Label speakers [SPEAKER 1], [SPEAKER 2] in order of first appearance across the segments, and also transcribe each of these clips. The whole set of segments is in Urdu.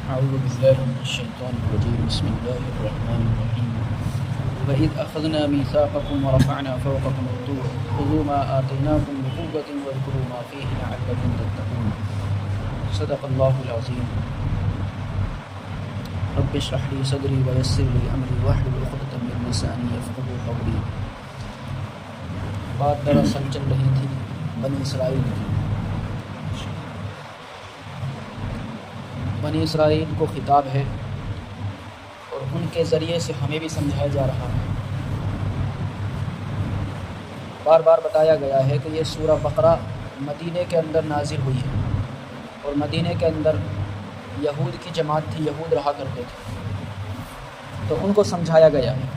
[SPEAKER 1] أعوذ بالله من الشيطان الرجيم بسم الله الرحمن الرحيم وإذ أخذنا ميثاقكم ورفعنا فوقكم الطور خذوا ما آتيناكم بقوة واذكروا ما فيه لعلكم تتقون صدق الله العظيم رب اشرح لي صدري ويسر لي أمري واحلل عقدة من لساني يفقهوا قولي. بات دراصل چل رہی تھی بنی اسرائیل کی. بنی اسرائیل کو خطاب ہے اور ان کے ذریعے سے ہمیں بھی سمجھایا جا رہا ہے. بار بار بتایا گیا ہے کہ یہ سورہ بقرہ مدینے کے اندر نازل ہوئی ہے اور مدینے کے اندر یہود کی جماعت تھی، یہود رہا کرتے تھے، تو ان کو سمجھایا گیا ہے.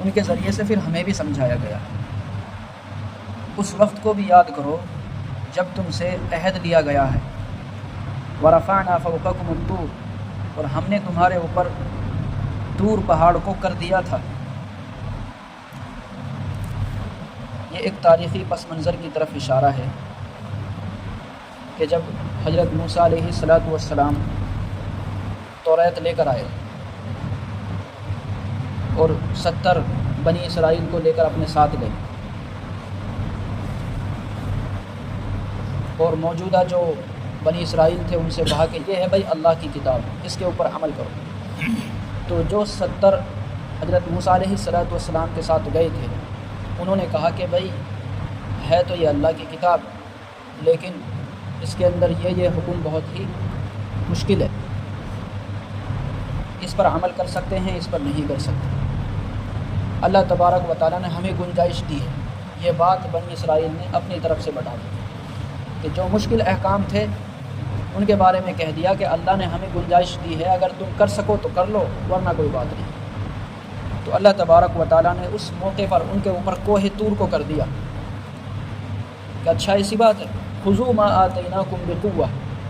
[SPEAKER 1] ان کے ذریعے سے پھر ہمیں بھی سمجھایا گیا ہے. اس وقت کو بھی یاد کرو جب تم سے عہد لیا گیا ہے. وَرَفَعْنَا فَوْقَكُمُ الطُّورَ، اور ہم نے تمہارے اوپر طور پہاڑ کو کر دیا تھا. یہ ایک تاریخی پس منظر کی طرف اشارہ ہے کہ جب حضرت موسیٰ علیہ السلام توریت لے کر آئے اور 70 بنی اسرائیل کو لے کر اپنے ساتھ گئے، اور موجودہ جو بنی اسرائیل تھے ان سے کہا کہ یہ ہے بھائی اللہ کی کتاب، اس کے اوپر عمل کرو. تو جو 70 حضرت موسیٰ علیہ السلام کے ساتھ گئے تھے انہوں نے کہا کہ بھائی ہے تو یہ اللہ کی کتاب، لیکن اس کے اندر یہ حکم بہت ہی مشکل ہے، اس پر عمل کر سکتے ہیں، اس پر نہیں کر سکتے. اللہ تبارک و تعالیٰ نے ہمیں گنجائش دی ہے. یہ بات بنی اسرائیل نے اپنی طرف سے بتا دی کہ جو مشکل احکام تھے ان کے بارے میں کہہ دیا کہ اللہ نے ہمیں گنجائش دی ہے، اگر تم کر سکو تو کر لو ورنہ کوئی بات نہیں. تو اللہ تبارک و تعالیٰ نے اس موقع پر ان کے اوپر کوہ طور کو کر دیا کہ اچھا ایسی بات ہے، خذوا ما آتیناکم بقوہ،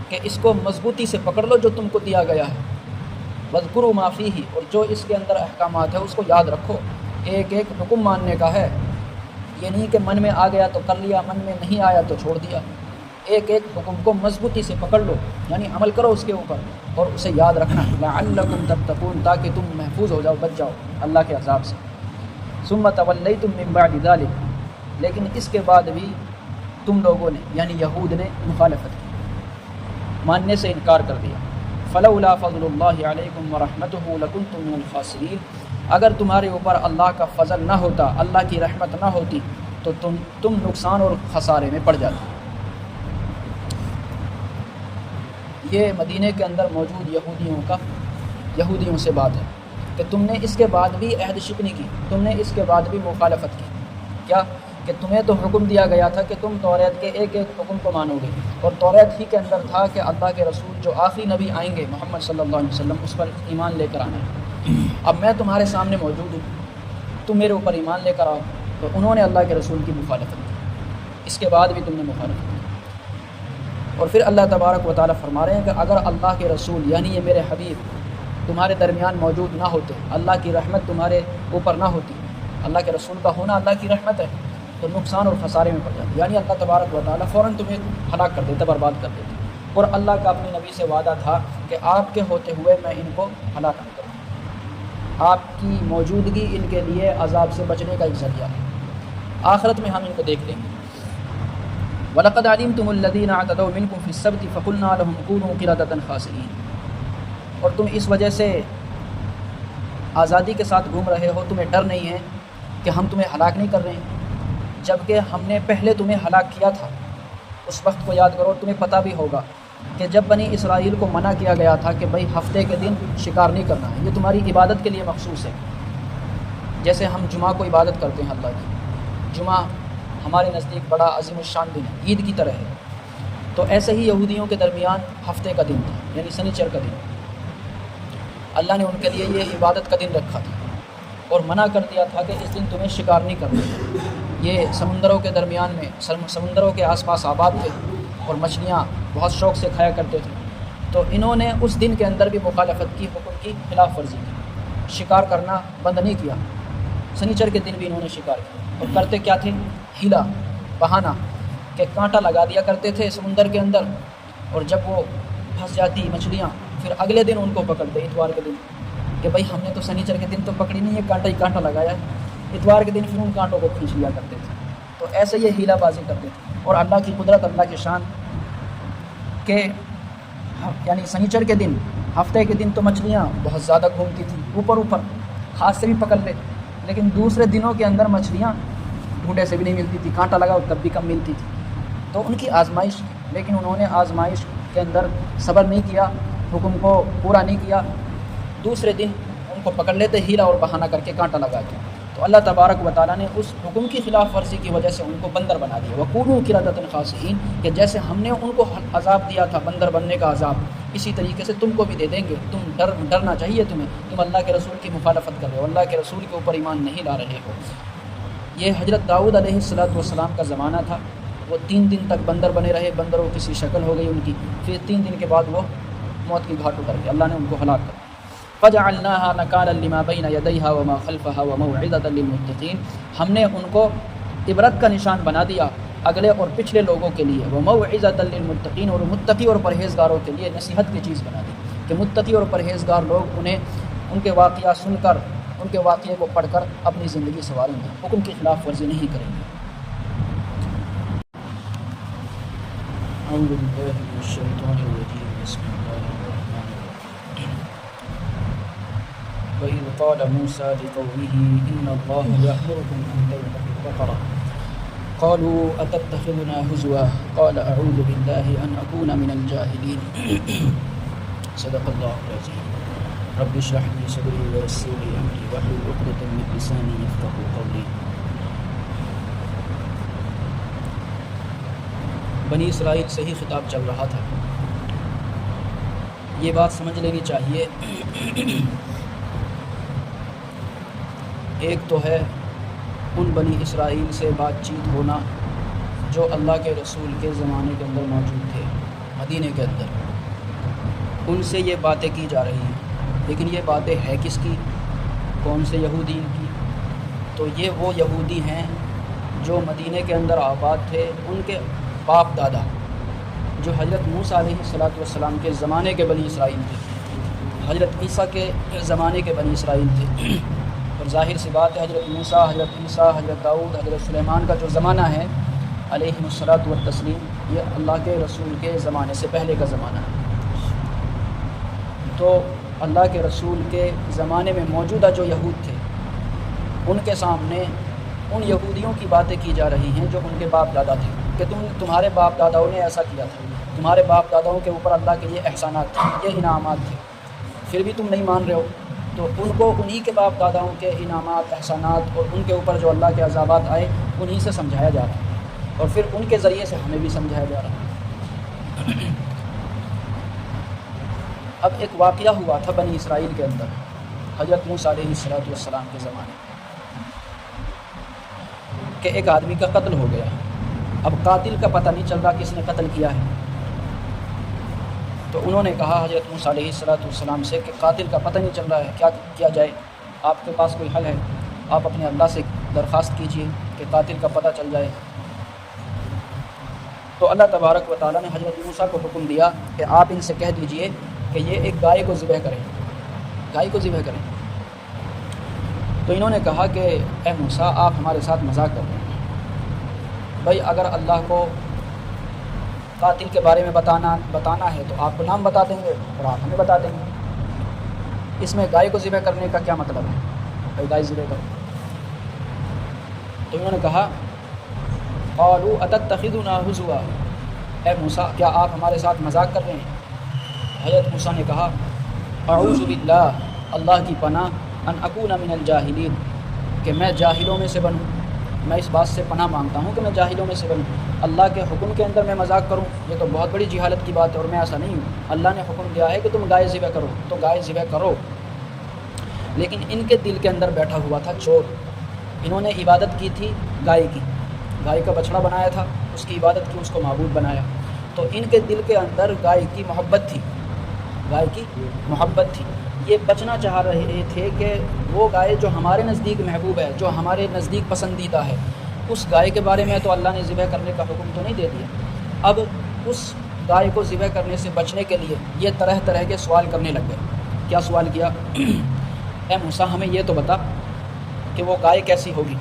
[SPEAKER 1] کہ اس کو مضبوطی سے پکڑ لو جو تم کو دیا گیا ہے. واذکروا ما فیہ، اور جو اس کے اندر احکامات ہیں اس کو یاد رکھو. ایک ایک حکم ماننے کا ہے، یہ نہیں کہ من میں آ گیا تو کر لیا، من میں نہیں آیا تو چھوڑ دیا. ایک ایک حکم کو مضبوطی سے پکڑ لو، یعنی عمل کرو اس کے اوپر اور اسے یاد رکھنا. لعلکم تتقون، تاکہ تم محفوظ ہو جاؤ، بچ جاؤ اللہ کے عذاب سے. ثم تولیتم من بعد ذلک، لیکن اس کے بعد بھی تم لوگوں نے یعنی یہود نے مخالفت کی، ماننے سے انکار کر دیا. فلولا فضل اللہ علیکم ورحمتہ لکنتم من الخاسرین، اگر تمہارے اوپر اللہ کا فضل نہ ہوتا، اللہ کی رحمت نہ ہوتی تو تم نقصان اور خسارے میں پڑ جاتے. یہ مدینے کے اندر موجود یہودیوں سے بات ہے کہ تم نے اس کے بعد بھی عہد شکنی کی، تم نے اس کے بعد بھی مخالفت کی. کیا کہ تمہیں تو حکم دیا گیا تھا کہ تم توریت کے ایک ایک حکم کو مانو گے، اور توریت ہی کے اندر تھا کہ اللہ کے رسول جو آخری نبی آئیں گے محمد صلی اللہ علیہ وسلم اس پر ایمان لے کر آنا ہے. اب میں تمہارے سامنے موجود ہوں، تم میرے اوپر ایمان لے کر آؤ. تو انہوں نے اللہ کے رسول کی مخالفت کی، اس کے بعد بھی تم نے مخالفت کی. اور پھر اللہ تبارک و تعالیٰ فرما رہے ہیں کہ اگر اللہ کے رسول یعنی یہ میرے حبیب تمہارے درمیان موجود نہ ہوتے، اللہ کی رحمت تمہارے اوپر نہ ہوتی، اللہ کے رسول کا ہونا اللہ کی رحمت ہے، تو نقصان اور خسارے میں پڑ جاتے. یعنی اللہ تبارک و تعالیٰ فوراً تمہیں ہلاک کر دیتا، برباد کر دیتا. اور اللہ کا اپنے نبی سے وعدہ تھا کہ آپ کے ہوتے ہوئے میں ان کو ہلاک نہ کروں. آپ کی موجودگی ان کے لیے عذاب سے بچنے کا ایک ذریعہ ہے. آخرت میں ہم ان کو دیکھ لیں گے. وَلَقَدْ عَلِمْتُمُ الَّذِينَ اعْتَدَوْا مِنْكُمْ فِي السَّبْتِ فَقُلْنَا لَهُمْ كُونُوا قِرَدَةً خَاسِئِينَ، اور تم اس وجہ سے آزادی کے ساتھ گھوم رہے ہو، تمہیں ڈر نہیں ہے کہ ہم تمہیں ہلاک نہیں کر رہے ہیں، جبکہ ہم نے پہلے تمہیں ہلاک کیا تھا. اس وقت کو یاد کرو. تمہیں پتہ بھی ہوگا کہ جب بنی اسرائیل کو منع کیا گیا تھا کہ بھائی ہفتے کے دن شکار نہیں کرنا ہے، یہ تمہاری عبادت کے لیے مخصوص ہے. جیسے ہم جمعہ کو عبادت کرتے ہیں اللہ کی، جمعہ ہمارے نزدیک بڑا عظیم الشان دن ہے، عید کی طرح ہے. تو ایسے ہی یہودیوں کے درمیان ہفتے کا دن تھا، یعنی سنیچر کا دن. اللہ نے ان کے لیے یہ عبادت کا دن رکھا تھا اور منع کر دیا تھا کہ اس دن تمہیں شکار نہیں کرنا. یہ سمندروں کے درمیان میں سمندروں کے آس پاس آباد تھے اور مچھلیاں بہت شوق سے کھایا کرتے تھے. تو انہوں نے اس دن کے اندر بھی مخالفت کی، حکم کی خلاف ورزی کی، شکار کرنا بند نہیں کیا. سنیچر کے دن بھی انہوں نے شکار کیا. اور کرتے کیا تھے؟ ہیلا، بہانہ، کہ کانٹا لگا دیا کرتے تھے سمندر کے اندر، اور جب وہ پھنس جاتی مچھلیاں، پھر اگلے دن ان کو پکڑتے اتوار کے دن کہ بھائی ہم نے تو سنیچر کے دن تو پکڑی نہیں ہے، کانٹا ہی کانٹا لگایا ہے، اتوار کے دن پھر ان کانٹوں کو کھینچ لیا کرتے تھے۔ تو ایسے یہ ہیلا بازی کرتے تھے۔ اور اللہ کی قدرت، اللہ کی شان کہ یعنی سنیچر کے دن، ہفتے کے دن تو مچھلیاں بہت زیادہ گھومتی تھیں اوپر اوپر، ہاتھ سے بھی پکڑ لے، لیکن دوسرے دنوں کے اندر مچھلیاں ڈھونڈے سے بھی نہیں ملتی تھی، کانٹا لگا تب بھی کم ملتی تھی۔ تو ان کی آزمائش، لیکن انہوں نے آزمائش کے اندر صبر نہیں کیا، حکم کو پورا نہیں کیا، دوسرے دن ان کو پکڑ لیتے ہیلا اور بہانہ کر کے کانٹا لگا کے۔ تو اللہ تبارک و تعالیٰ نے اس حکم کی خلاف ورزی کی وجہ سے ان کو بندر بنا دیا، وَكُونُوا قِرَدَةً خَاسِئِينَ، کہ جیسے ہم نے ان کو عذاب دیا تھا بندر بننے کا عذاب، اسی طریقے سے تم کو بھی دے دیں گے۔ تم ڈرنا چاہیے تمہیں، تم اللہ کے رسول کی مخالفت کر رہے ہو، اللہ کے رسول کے اوپر ایمان نہیں لا رہے ہو۔ یہ حضرت داؤد علیہ السلام کا زمانہ تھا، وہ 3 دن تک بندر بنے رہے، بندروں کسی شکل ہو گئی ان کی، پھر 3 دن کے بعد وہ موت کی گھاٹ اتر گئے، اللہ نے ان کو ہلاک کر۔ فَجَعَلْنَاهَا نَكَالًا لِمَا بَيْنَ يَدَيْهَا وَمَا خَلْفَهَا وَمَوْعِظَةً لِلْمُتَّقِينَ، ہم نے ان کو عبرت کا نشان بنا دیا اگلے اور پچھلے لوگوں کے لیے، وَمَوْعِظَةً لِلْمُتَّقِينَ، اور متقی اور پرہیزگاروں کے لیے نصیحت کی چیز بنا دی کہ متقی اور پرہیزگار لوگ ان کے واقعہ سن کر، ان کے واقعے کو پڑھ کر اپنی زندگی سنواریں گے، حکم کی خلاف ورزی نہیں کریں گے۔ اعوذ باللہ من الشیطان الرجیم، بسم اللہ الرحمن الرحیم۔ وَإِذْ قَالَ مُوسَىٰ لِقَوْمِهِ إِنَّ اللَّهَ يَأْمُرُكُمْ أَن تَذْبَحُوا بَقَرَةً قَالُوا أَتَتَّخِذُنَا هُزُوًا قَالَ أَعُوذُ بِاللَّهِ أَنْ أَكُونَ مِنَ الْجَاهِلِينَ صدق اللہ العظیم۔ رب اشرح لي صدري ويسر لي أمري واحلل عقدة من لساني يفقهوا قولي۔ بنی اسرائیل سے ہی خطاب چل رہا تھا۔ یہ بات سمجھ لینی چاہیے، ایک تو ہے ان بنی اسرائیل سے بات چیت ہونا جو اللہ کے رسول کے زمانے کے اندر موجود تھے مدینے کے اندر، ان سے یہ باتیں کی جا رہی ہیں، لیکن یہ باتیں ہے کس کی؟ کون سے یہودی کی؟ تو یہ وہ یہودی ہیں جو مدینے کے اندر آباد تھے، ان کے باپ دادا جو حضرت موسیٰ علیہ السلام کے زمانے کے بنی اسرائیل تھے، حضرت عیسیٰ کے زمانے کے بنی اسرائیل تھے۔ اور ظاہر سی بات ہے حضرت موسیٰ، حضرت عیسیٰ، حضرت داؤد، حضرت سلیمان کا جو زمانہ ہے علیہ الصلاۃ والتسلیم، یہ اللہ کے رسول کے زمانے سے پہلے کا زمانہ ہے۔ تو اللہ کے رسول کے زمانے میں موجودہ جو یہود تھے، ان کے سامنے ان یہودیوں کی باتیں کی جا رہی ہیں جو ان کے باپ دادا تھے، کہ تمہارے باپ داداؤں نے ایسا کیا تھا، تمہارے باپ داداؤں کے اوپر اللہ کے یہ احسانات تھے، یہ انعامات تھے، پھر بھی تم نہیں مان رہے ہو۔ تو ان کو انہی کے باپ داداؤں کے انعامات، احسانات اور ان کے اوپر جو اللہ کے عذابات آئے انہی سے سمجھایا جا رہا ہے، اور پھر ان کے ذریعے سے ہمیں بھی سمجھایا جا رہا ہے۔ اب ایک واقعہ ہوا تھا بنی اسرائیل کے اندر حضرت موسیٰ علیہ السلام کے زمانے کہ ایک آدمی کا قتل ہو گیا، اب قاتل کا پتہ نہیں چل رہا کس نے قتل کیا ہے۔ تو انہوں نے کہا حضرت موسیٰ علیہ السلام سے کہ قاتل کا پتہ نہیں چل رہا ہے، کیا کیا جائے؟ آپ کے پاس کوئی حل ہے؟ آپ اپنے اللہ سے درخواست کیجئے کہ قاتل کا پتہ چل جائے۔ تو اللہ تبارک و تعالیٰ نے حضرت موسیٰ کو حکم دیا کہ آپ ان سے کہہ دیجئے کہ یہ ایک گائے کو ذبح کریں، گائے کو ذبح کریں۔ تو انہوں نے کہا کہ اے موسیٰ، آپ ہمارے ساتھ مذاق کر رہے ہیں، بھائی اگر اللہ کو قاتل کے بارے میں بتانا ہے تو آپ کو نام بتا دیں گے اور آپ ہمیں بتا دیں گے، اس میں گائے کو ذبح کرنے کا کیا مطلب ہے؟ بھائی گائے ذبح کرو۔ تو انہوں نے کہا قالوا اتتخذنا ہزوا، اے موسیٰ کیا آپ ہمارے ساتھ مذاق کر رہے ہیں؟ حضرت موسیٰ نے کہا اعوذ باللہ، اللہ کی پناہ، ان اکون من الجاہلین، کہ میں جاہلوں میں سے بنوں، میں اس بات سے پناہ مانگتا ہوں کہ میں جاہلوں میں سے بنوں، اللہ کے حکم کے اندر میں مذاق کروں، یہ تو بہت بڑی جہالت کی بات ہے، اور میں ایسا نہیں ہوں۔ اللہ نے حکم دیا ہے کہ تم گائے ذبح کرو تو گائے ذبح کرو۔ لیکن ان کے دل کے اندر بیٹھا ہوا تھا چور، انہوں نے عبادت کی تھی گائے کی، گائے کا بچڑا بنایا تھا، اس کی عبادت کی، اس کو معبود بنایا۔ تو ان کے دل کے اندر گائے کی محبت تھی، گائے کی محبت تھی، یہ بچنا چاہ رہے تھے کہ وہ گائے جو ہمارے نزدیک محبوب ہے، جو ہمارے نزدیک پسندیدہ ہے، اس گائے کے بارے میں تو اللہ نے ذبح کرنے کا حکم تو نہیں دے دیا، اب اس گائے کو ذبح کرنے سے بچنے کے لیے یہ طرح طرح کے سوال کرنے لگ گئے۔ کیا سوال کیا؟ اے موسیٰ ہمیں یہ تو بتا کہ وہ گائے کیسی ہوگی؟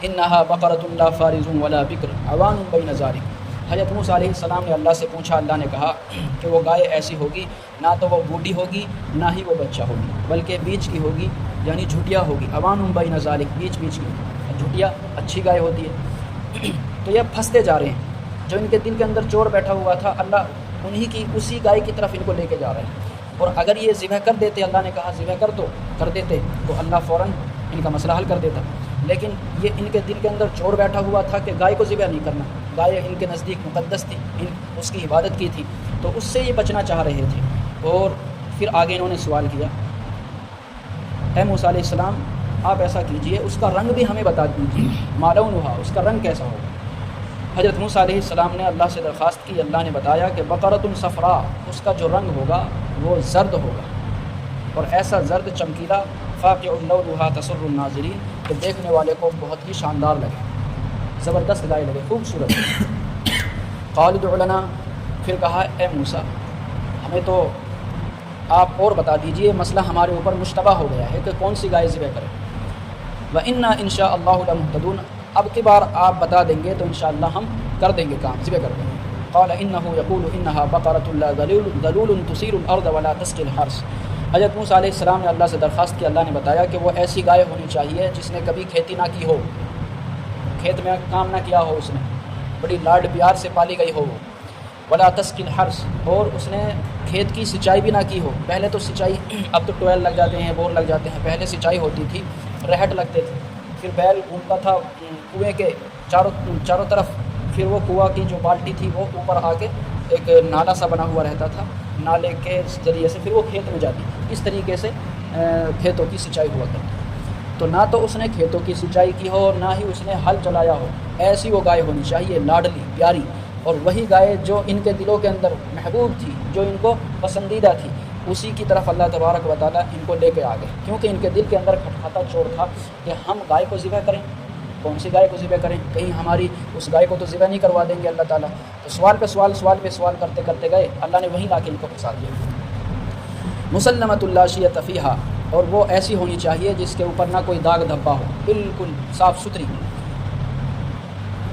[SPEAKER 1] انہا بقرۃ لا فارض ولا بکر عوان بین ذالک۔ حضرت موسیٰ علیہ السلام نے اللہ سے پوچھا، اللہ نے کہا کہ وہ گائے ایسی ہوگی نہ تو وہ بوڑھی ہوگی نہ ہی وہ بچہ ہوگی، بلکہ بیچ کی ہوگی، یعنی جھٹیا ہوگی۔ عوان بین ذالک، بیچ بیچ کی، جھٹیا اچھی گائے ہوتی ہے۔ تو یہ پھنستے جا رہے ہیں، جو ان کے دل کے اندر چور بیٹھا ہوا تھا، اللہ انہی کی اسی گائے کی طرف ان کو لے کے جا رہے ہیں۔ اور اگر یہ ذبح کر دیتے، اللہ نے کہا ذبح کر دیتے تو اللہ فوراً ان کا مسئلہ حل کر دیتا، لیکن یہ ان کے دل کے اندر چور بیٹھا ہوا تھا کہ گائے کو ذبح نہیں کرنا، گائے ان کے نزدیک مقدس تھی، اس کی عبادت کی تھی، تو اس سے یہ بچنا چاہ رہے تھے۔ اور پھر آگے انہوں نے سوال کیا، اے موسیٰ علیہ السلام آپ ایسا کیجئے اس کا رنگ بھی ہمیں بتا دیجیے، ما لونھا، اس کا رنگ کیسا ہوگا؟ حضرت موسیٰ علیہ السلام نے اللہ سے درخواست کی، اللہ نے بتایا کہ بقرۃ صفراء، اس کا جو رنگ ہوگا وہ زرد ہوگا، اور ایسا زرد چمکیلا، فاقع لونھا تسر الناظرین، کہ دیکھنے والے کو بہت ہی شاندار لگے، زبردست گائے لگے، خوبصورت۔ قال ادع لنا، پھر کہا اے موسیٰ ہمیں تو آپ اور بتا دیجئے، مسئلہ ہمارے اوپر مشتبہ ہو گیا ہے کہ کون سی گائے ذبح کریں۔ وَإِنَّا إِن شَاءَ اللَّهُ لَمُهْتَدُونَ، اب کی بار آپ بتا دیں گے تو انشاءاللہ ہم کر دیں گے کام، ذبح کر دیں گے۔ قال إِنَّهُ يَقُولُ إِنَّهَا بَقَرَةٌ لَا ذَلُولٌ تُثِيرُ الْأَرْضَ وَلَا تَسْقِي الْحَرْثَ۔ حضرت موسیٰ علیہ السلام نے اللہ سے درخواست کی، اللہ نے بتایا کہ وہ ایسی گائے ہونی چاہیے جس نے کبھی کھیتی نہ کی ہو، کھیت میں کام نہ کیا ہو، اس نے بڑی لاڈ پیار سے پالی گئی ہو، ولا تسقی الحرث، اور اس نے کھیت کی سینچائی بھی نہ کی ہو۔ پہلے تو سینچائی، اب تو ٹویل لگ جاتے ہیں، بور لگ جاتے ہیں، پہلے سینچائی ہوتی تھی، رہٹ لگتے تھے، پھر بیل گھومتا تھا کنویں کے چاروں طرف، پھر وہ کنواں کی جو بالٹی تھی وہ اوپر آ کے ایک نالا سا بنا ہوا رہتا تھا، نالے کے ذریعے سے پھر وہ کھیت میں جاتی، اس طریقے سے کھیتوں کی سینچائی ہوا کرتی۔ تو نہ تو اس نے کھیتوں کی سینچائی کی ہو، نہ ہی اس نے ہل چلایا ہو، ایسی وہ گائے ہونی چاہیے، لاڈلی پیاری، اور وہی گائے جو ان کے دلوں کے اندر محبوب تھی، جو ان کو پسندیدہ تھی، اسی کی طرف اللہ تبارک و تعالیٰ ان کو لے کے آ گئے، کیونکہ ان کے دل کے اندر کھٹکھاتا چور تھا کہ ہم گائے کو ذبح کریں، کون سی گائے کو ذبح کریں، کہیں ہماری اس گائے کو تو ذبح نہیں کروا دیں گے اللہ تعالیٰ۔ تو سوال پہ سوال کرتے کرتے گئے، اللہ نے وہیں لا کے ان کو پھنسا دیا۔ مسلمۃ لا شیۃ فیہا، اور وہ ایسی ہونی چاہیے جس کے اوپر نہ کوئی داغ دھبا ہو، بالکل صاف ستھری۔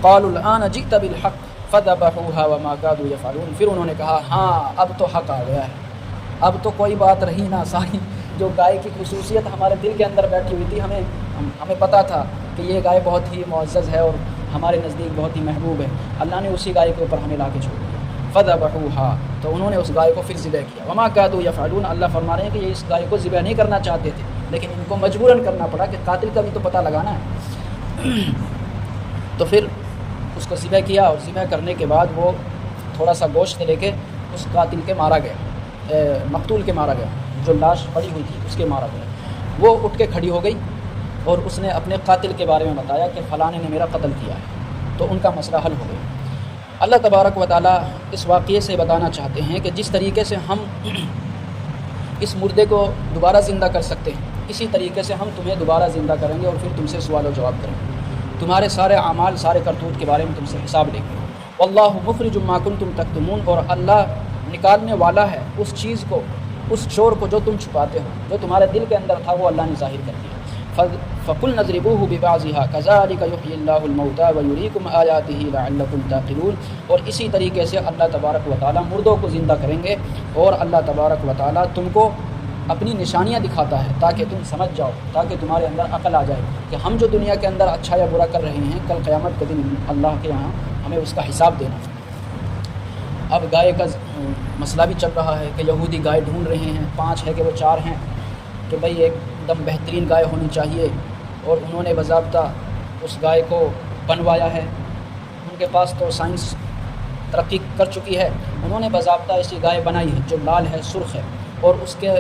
[SPEAKER 1] قالوا الآن جئت بالحق فذبحوها وما كادوا يفعلون، پھر انہوں نے کہا ہاں اب تو حق آ گیا ہے، اب تو کوئی بات رہی نہ، ساری جو گائے کی خصوصیت ہمارے دل کے اندر بیٹھی ہوئی تھی، ہمیں پتہ تھا کہ یہ گائے بہت ہی معزز ہے اور ہمارے نزدیک بہت ہی محبوب ہے، اللہ نے اسی گائے کے اوپر ہمیں لا کے چھوڑ دیا۔ فذبحوها، تو انہوں نے اس گائے کو پھر ذبح کیا۔ وما كادوا يفعلون، اللہ فرما رہے ہیں کہ یہ اس گائے کو ذبح نہیں کرنا چاہتے تھے، لیکن ان کو مجبوراً کرنا پڑا کہ قاتل کا بھی تو پتہ لگانا ہے۔ تو پھر اس کو ذبح کیا، اور ذبح کرنے کے بعد وہ تھوڑا سا گوشت لے کے اس قاتل کے مارا گیا، مقتول کے مارا گیا، جو لاش پڑی ہوئی تھی اس کے مارا گیا۔ وہ اٹھ کے کھڑی ہو گئی اور اس نے اپنے قاتل کے بارے میں بتایا کہ فلاں نے میرا قتل کیا ہے، تو ان کا مسئلہ حل ہو گیا۔ اللہ تبارک و تعالیٰ اس واقعے سے بتانا چاہتے ہیں کہ جس طریقے سے ہم اس مردے کو دوبارہ زندہ کر سکتے ہیں، اسی طریقے سے ہم تمہیں دوبارہ زندہ کریں گے اور پھر تم سے سوال و جواب کریں گے، تمہارے سارے اعمال، سارے کرتوت کے بارے میں تم سے حساب لیں گے۔ واللہ مخرج ما کنتم تکتمون، اور اللہ نکالنے والا ہے اس چیز کو، اس چور کو جو تم چھپاتے ہو، جو تمہارے دل کے اندر تھا وہ اللہ نے ظاہر کر دیا۔ فَقُلْ نَضْرِبُوهُ بِبَعْضِهَا كَذَلِكَ يُحْيِي اللَّهُ الْمَوْتَى وَيُرِيكُمْ آيَاتِهِ لَعَلَّكُمْ تَعْقِلُونَ، اور اسی طریقے سے اللہ تبارک و تعالیٰ مردوں کو زندہ کریں گے، اور اللہ تبارک و تعالیٰ تم کو اپنی نشانیاں دکھاتا ہے تاکہ تم سمجھ جاؤ، تاکہ تمہارے اندر عقل آ جائے کہ ہم جو دنیا کے اندر اچھا یا برا کر رہے ہیں، کل قیامت کے دن اللہ کے یہاں ہمیں اس کا حساب دینا ہے۔ اب گائے کا مسئلہ بھی چل رہا ہے کہ یہودی گائے ڈھونڈ رہے ہیں، 5 ہے کہ وہ 4 ہیں، کہ بھئی ایک دم بہترین گائے ہونی چاہیے، اور انہوں نے باضابطہ اس گائے کو بنوایا ہے، ان کے پاس تو سائنس ترقی کر چکی ہے، انہوں نے باضابطہ ایسی گائے بنائی ہے جو لال ہے، سرخ ہے، اور اس کے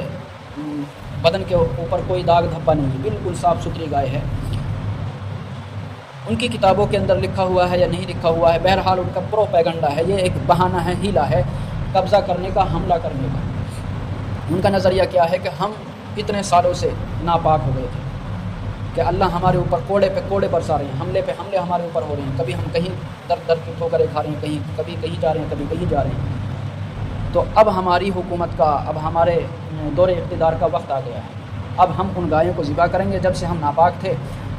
[SPEAKER 1] بدن کے اوپر کوئی داغ دھبا نہیں ہے، بالکل صاف ستھری گائے ہے۔ ان کی کتابوں کے اندر لکھا ہوا ہے یا نہیں لکھا ہوا ہے، بہرحال ان کا پروپیگنڈا ہے، یہ ایک بہانہ ہے، ہیلا ہے قبضہ کرنے کا، حملہ کرنے کا۔ ان کا نظریہ کیا ہے کہ ہم اتنے سالوں سے ناپاک ہو گئے تھے، کہ اللہ ہمارے اوپر کوڑے پہ کوڑے برسا رہے ہیں، حملے پہ حملے ہمارے اوپر ہو رہے ہیں، کبھی ہم کہیں در کی ٹھوکریں کھا رہے ہیں، کبھی کہیں جا رہے ہیں، کبھی کہیں جا رہے ہیں۔ تو اب ہماری حکومت کا، اب ہمارے دور اقتدار کا وقت آ گیا ہے۔ اب ہم ان گایوں کو ذبح کریں گے، جب سے ہم ناپاک تھے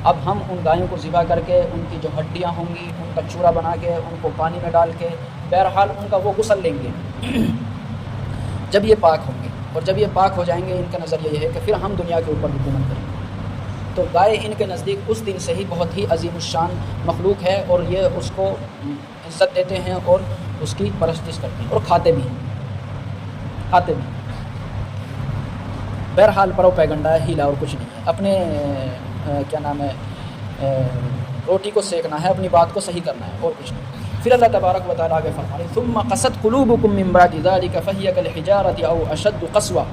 [SPEAKER 1] اب ہم ان گایوں کو ذبح کر کے ان کی جو ہڈیاں ہوں گی ان کا چورا بنا کے ان کو پانی میں ڈال کے بہرحال ان کا وہ غسل لیں گے جب یہ پاک ہوں گے، اور جب یہ پاک ہو جائیں گے ان کا نظریہ یہ ہے کہ پھر ہم دنیا کے اوپر حکومت کریں گے۔ تو گائے ان کے نزدیک اس دن سے ہی بہت ہی عظیم الشان مخلوق ہے، اور یہ اس کو عزت دیتے ہیں اور اس کی پرستش کرتے ہیں اور کھاتے بھی ہیں۔ بہرحال پروپیگنڈا ہے، ہیلا اور کچھ نہیں ہے۔ اپنے کیا نام ہے روٹی کو سیکنا ہے، اپنی بات کو صحیح کرنا ہے اور کچھ نہیں۔ پھر اللہ تبارک و تعالیٰ آگے فرما رہے ہیں ثم قست قلوبکم من بعد ذلک فہی کالحجارۃ او اشد قسوہ۔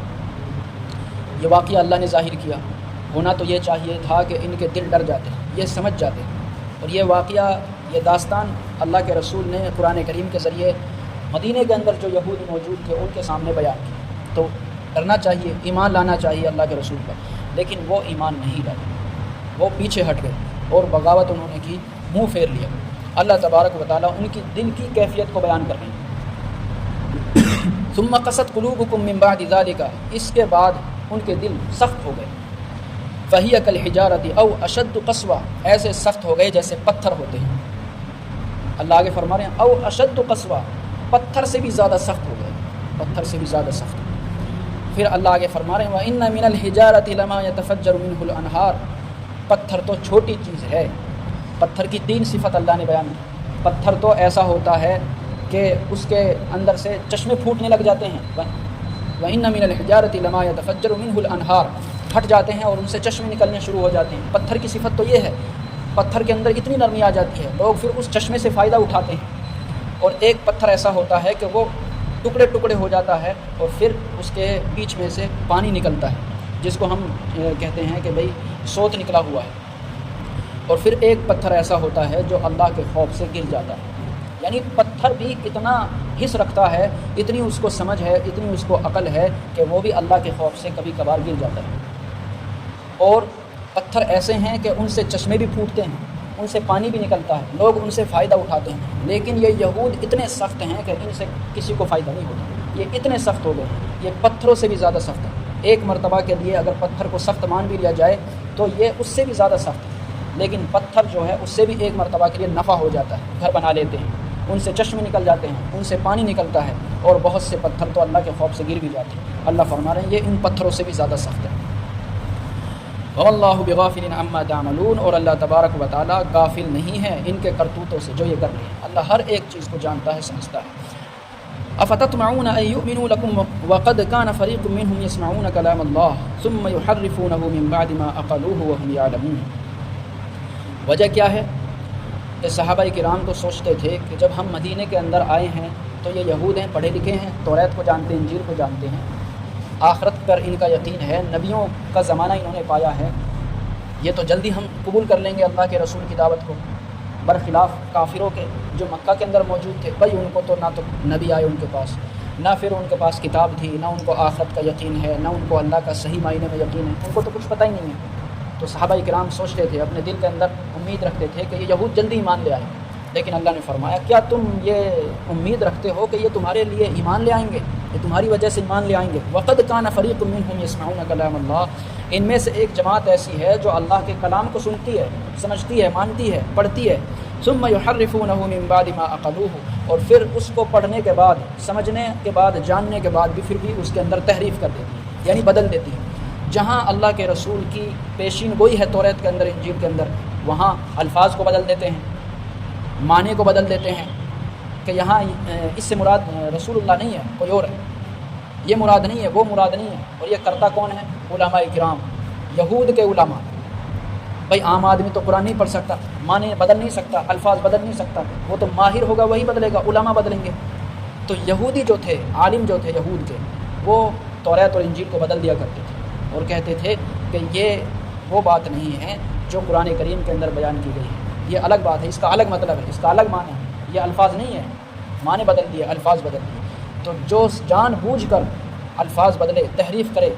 [SPEAKER 1] یہ واقعہ اللہ نے ظاہر کیا، ہونا تو یہ چاہیے تھا کہ ان کے دل ڈر جاتے، یہ سمجھ جاتے، اور یہ واقعہ، یہ داستان اللہ کے رسول نے قرآن کریم کے ذریعے مدینے کے اندر جو یہود موجود تھے ان کے سامنے بیان کیا۔ تو ڈرنا چاہیے، ایمان لانا چاہیے اللہ کے رسول پر، لیکن وہ ایمان نہیں لائے، وہ پیچھے ہٹ گئے اور بغاوت انہوں نے کی، منہ پھیر لیا۔ اللہ تبارک و تعالیٰ ان کی دل کی کیفیت کو بیان کر رہے ہیں ثم قست قلوبکم من بعد ذلک، اس کے بعد ان کے دل سخت ہو گئے، فہی کالحجارۃ او اشد قسوہ، ایسے سخت ہو گئے جیسے پتھر ہوتے ہیں۔ اللہ آگے فرما رہے ہیں او اشد قسوہ، پتھر سے بھی زیادہ سخت ہو گئے، پتھر سے بھی زیادہ سخت۔ پھر اللہ آگے فرما رہے ہیں وَإِنَّ مِنَ الْحِجَارَةِ لَمَا يَتَفَجَّرُ مِنْهُ الْأَنْهَارُ، پتھر تو چھوٹی چیز ہے۔ پتھر کی تین صفت اللہ نے بیان کی۔ پتھر تو ایسا ہوتا ہے کہ اس کے اندر سے چشمے پھوٹنے لگ جاتے ہیں، وَإِنَّ مِنَ الْحِجَارَةِ لَمَا يَتَفَجَّرُ مِنْهُ الْأَنْهَارُ، پھٹ جاتے ہیں اور ان سے چشمے نکلنے شروع ہو جاتے ہیں۔ پتھر کی صفت تو یہ ہے، پتھر کے اندر اتنی نرمی آ جاتی ہے، لوگ پھر اس چشمے سے فائدہ اٹھاتے ہیں۔ اور ایک پتھر ایسا ہوتا ہے کہ وہ ٹکڑے ٹکڑے ہو جاتا ہے اور پھر اس کے بیچ میں سے پانی نکلتا ہے، جس کو ہم کہتے ہیں کہ بھئی سوت نکلا ہوا ہے۔ اور پھر ایک پتھر ایسا ہوتا ہے جو اللہ کے خوف سے گر جاتا ہے۔ یعنی پتھر بھی اتنا حس رکھتا ہے، اتنی اس کو سمجھ ہے، اتنی اس کو عقل ہے کہ وہ بھی اللہ کے خوف سے کبھی کبھار گر جاتا ہے۔ اور پتھر ایسے ہیں کہ ان سے چشمے بھی پھوٹتے ہیں، ان سے پانی بھی نکلتا ہے، لوگ ان سے فائدہ اٹھاتے ہیں، لیکن یہ یہود اتنے سخت ہیں کہ ان سے کسی کو فائدہ نہیں ہوتا۔ یہ اتنے سخت ہو گئے، یہ پتھروں سے بھی زیادہ سخت ہے۔ ایک مرتبہ کے لیے اگر پتھر کو سخت مان بھی لیا جائے تو یہ اس سے بھی زیادہ سخت ہے، لیکن پتھر جو ہے اس سے بھی ایک مرتبہ کے لیے نفع ہو جاتا ہے، گھر بنا لیتے ہیں، ان سے چشمے نکل جاتے ہیں، ان سے پانی نکلتا ہے، اور بہت سے پتھر تو اللہ کے خوف سے گر بھی جاتے ہیں۔ اللہ فرما رہے ہیں یہ ان پتھروں سے بھی زیادہ سخت ہے۔ وَاللَّهُ بِغَافِلٍ عَمَّا تَعْمَلُونَ، اور اللہ تبارک و تعالیٰ غافل نہیں ہے ان کے کرتوتوں سے جو یہ کر رہے ہیں۔ اللہ ہر ایک چیز کو جانتا ہے، سمجھتا ہے۔ أَفَتَطْمَعُونَ أَن يُؤْمِنُوا لَكُمْ وَقَدْ كَانَ فَرِيقٌ مِّنْهُمْ يَسْمَعُونَ كَلَامَ اللَّهِ ثُمَّ يُحَرِّفُونَهُ مِن بَعْدِ مَا عَقَلُوهُ وَهُمْ يَعْلَمُونَ۔ وجہ کیا ہے کہ صحابہ کرام تو سوچتے تھے کہ جب ہم مدینے کے اندر آئے ہیں تو یہ یہود ہیں، پڑھے لکھے ہیں، توریت کو جانتے ہیں، انجیل کو جانتے ہیں، آخرت پر ان کا یقین ہے، نبیوں کا زمانہ انہوں نے پایا ہے، یہ تو جلدی ہم قبول کر لیں گے اللہ کے رسول کی دعوت کو، برخلاف کافروں کے جو مکہ کے اندر موجود تھے۔ بھائی ان کو تو نہ تو نبی آئے ان کے پاس، نہ پھر ان کے پاس کتاب تھی، نہ ان کو آخرت کا یقین ہے، نہ ان کو اللہ کا صحیح معنی میں یقین ہے، ان کو تو کچھ پتہ ہی نہیں ہے۔ تو صحابہ کرام سوچتے تھے، اپنے دل کے اندر امید رکھتے تھے کہ یہ یہود جلدی ایمان لے آئیں، لیکن اللہ نے فرمایا کیا تم یہ امید رکھتے ہو کہ یہ تمہارے لیے ایمان لے آئیں گے، یہ تمہاری وجہ سے ایمان لے آئیں گے؟ وَقَدْ كَانَ فَرِيقٌ مِّنْهُمْ يَسْمَعُونَ كَلَامَ اللَّهِ، ان میں سے ایک جماعت ایسی ہے جو اللہ کے کلام کو سنتی ہے، سمجھتی ہے، مانتی ہے، پڑھتی ہے۔ ثُمَّ يُحَرِّفُونَهُ مِن بَعْدِ مَا عَقَلُوهُ، اور پھر اس کو پڑھنے کے بعد، سمجھنے کے بعد، جاننے کے بعد بھی پھر بھی اس کے اندر تحریف کر دیتی ہے، یعنی بدل دیتی ہے۔ جہاں اللہ کے رسول کی پیشین گوئی ہے توریت کے اندر، انجیل کے اندر، وہاں الفاظ کو بدل دیتے ہیں، معنی کو بدل دیتے ہیں کہ یہاں اس سے مراد رسول اللہ نہیں ہے، کوئی اور ہے، یہ مراد نہیں ہے، وہ مراد نہیں ہے۔ اور یہ کرتا کون ہے؟ علماء کرام، یہود کے علماء۔ بھائی عام آدمی تو قرآن نہیں پڑھ سکتا، معنی بدل نہیں سکتا، الفاظ بدل نہیں سکتا، وہ تو ماہر ہوگا وہی بدلے گا، علماء بدلیں گے۔ تو یہودی جو تھے، عالم جو تھے یہود کے، وہ توریت اور انجیل کو بدل دیا کرتے تھے اور کہتے تھے کہ یہ وہ بات نہیں ہے جو قرآن کریم کے اندر بیان کی گئی ہے، یہ الگ بات ہے، اس کا الگ مطلب ہے، اس کا الگ معنی ہے، یہ الفاظ نہیں ہے، معنی بدل دیے، الفاظ بدل دیے۔ تو جو جان بوجھ کر الفاظ بدلے، تحریف کرے،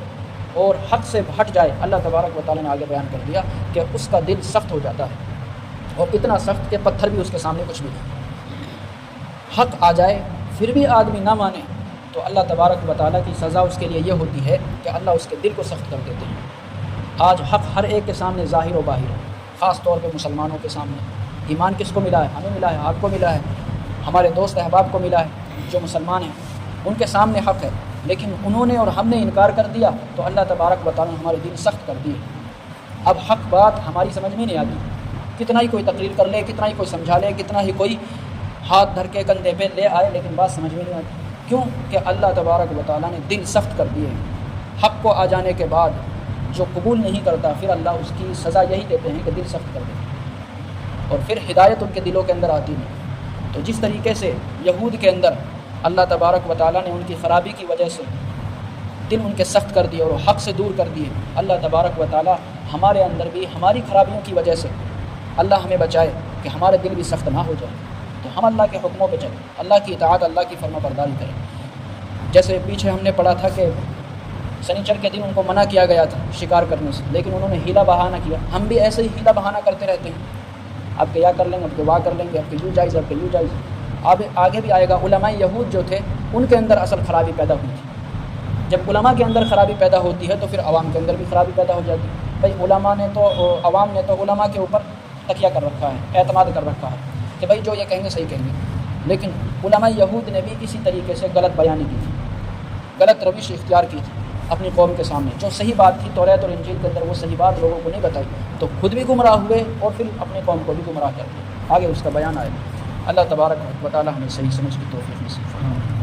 [SPEAKER 1] اور حق سے ہٹ جائے، اللہ تبارک و تعالیٰ نے آگے بیان کر دیا کہ اس کا دل سخت ہو جاتا ہے، اور اتنا سخت کہ پتھر بھی اس کے سامنے کچھ بھی نہیں۔ حق آ جائے پھر بھی آدمی نہ مانے تو اللہ تبارک و تعالیٰ کی سزا اس کے لیے یہ ہوتی ہے کہ اللہ اس کے دل کو سخت کر دیتے ہیں۔ آج حق ہر ایک کے سامنے ظاہر و باہر ہے، خاص طور پہ مسلمانوں کے سامنے۔ ایمان کس کو ملا ہے؟ ہمیں ملا ہے، آپ کو ملا ہے، ہمارے دوست احباب کو ملا ہے جو مسلمان ہیں، ان کے سامنے حق ہے، لیکن انہوں نے اور ہم نے انکار کر دیا تو اللہ تبارک و تعالیٰ نے ہمارے دل سخت کر دیے۔ اب حق بات ہماری سمجھ میں نہیں آتی، کتنا ہی کوئی تقریر کر لے، کتنا ہی کوئی سمجھا لے، کتنا ہی کوئی ہاتھ دھر کے کندھے پہ لے آئے، لیکن بات سمجھ میں نہیں آتی۔ کیوں کہ اللہ تبارک و تعالیٰ نے دل سخت کر دیے ہیں۔ حق کو آ جانے کے بعد جو قبول نہیں کرتا پھر اللہ اس کی سزا یہی دیتے ہیں کہ دل سخت کر دیتے ہیں، اور پھر ہدایت ان کے دلوں کے اندر آتی نہیں۔ تو جس طریقے سے یہود کے اندر اللہ تبارک و تعالیٰ نے ان کی خرابی کی وجہ سے دل ان کے سخت کر دیے اور حق سے دور کر دیے، اللہ تبارک و تعالیٰ ہمارے اندر بھی ہماری خرابیوں کی وجہ سے اللہ ہمیں بچائے کہ ہمارے دل بھی سخت نہ ہو جائے، تو ہم اللہ کے حکموں پہ چلیں، اللہ کی اطاعت، اللہ کی فرما برداری کریں۔ جیسے پیچھے ہم نے پڑھا تھا کہ سنیچر کے دن ان کو منع کیا گیا تھا شکار کرنے سے، لیکن انہوں نے ہیلا بہانہ کیا۔ ہم بھی ایسے ہی ہیلا بہانہ کرتے رہتے ہیں، اب کہ یا کر لیں گے، اب کہ واہ کر لیں گے، اب کہ یوں جائز، اب کہ یوں جائز۔ اب آگے بھی آئے گا، علماء یہود جو تھے ان کے اندر اصل خرابی پیدا ہوئی تھی۔ جب علماء کے اندر خرابی پیدا ہوتی ہے تو پھر عوام کے اندر بھی خرابی پیدا ہو جاتی ہے۔ بھائی علماء نے تو، عوام نے تو علماء کے اوپر تکیہ کر رکھا ہے، اعتماد کر رکھا ہے کہ بھائی جو یہ کہیں گے صحیح کہیں گے، لیکن علماء یہود نے بھی اسی طریقے سے غلط بیانی کی تھی، غلط روش اختیار کی تھی اپنی قوم کے سامنے۔ جو صحیح بات تھی توریت اور انجیل کے اندر وہ صحیح بات لوگوں کو نہیں بتائی، تو خود بھی گمراہ ہوئے اور پھر اپنے قوم کو بھی گمراہ کر دیا۔ آگے اس کا بیان آئے گا۔ اللہ تبارک و تعالی ہمیں صحیح سمجھ کی توفیق نصیب فرمائے۔